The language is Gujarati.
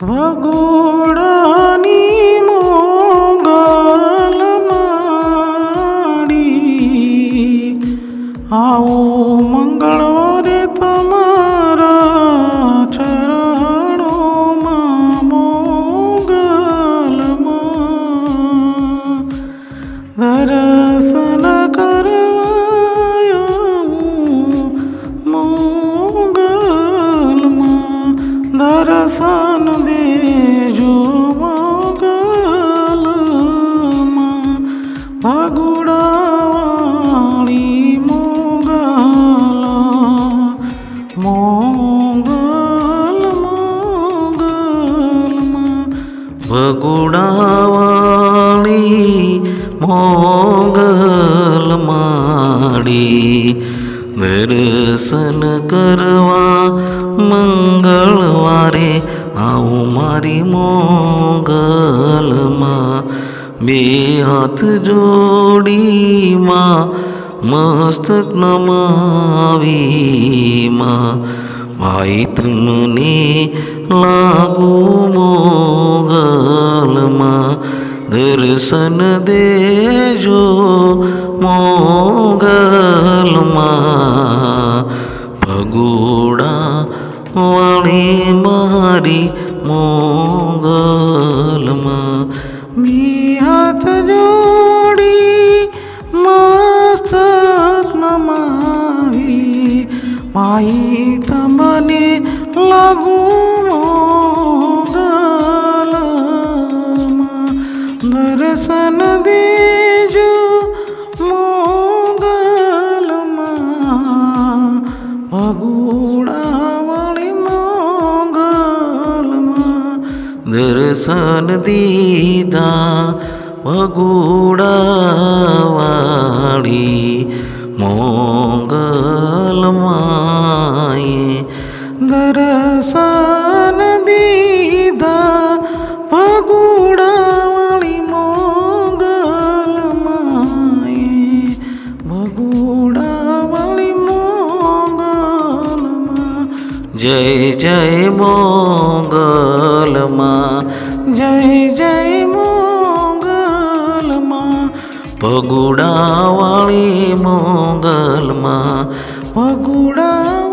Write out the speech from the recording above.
વગોડાની મોગલ માડી આવો મંગળવારે તમારા ચરણોમાં મોગલમાં દર્શન દર્શન દેજો મોગલમાં ભગુડાવાળી મોગલમાં ભગુડાવાળી મોગલમાડી દર્શન કરવા મંગળવારે આવું મારી મોગલમાં બે હાથ જોડીમાં મસ્તક નમાવીમાં ભાઈ તમને લાગુ મોગલમાં દર્શન દેજો મોગલમાં ભગોડા વાળી મારી મોગલમાં બે હાથ જોડી મસ્તક નમાવી માઈ તમને લાગુ મોગલમાં દર્શન દેજો મોગલમાં ભગુડાવાળી મોગલમાં દર્શન દીધા ભગુડાવાળી મોગલમાએ દર્શન દીધા ભગુડાવાળી મોગલમાએ ભગુડાવાળી મોગલમાં જય જય મોગલમાં જય જય મોગલમાં ભગુડાવાળી મોગલમાં ભગુડા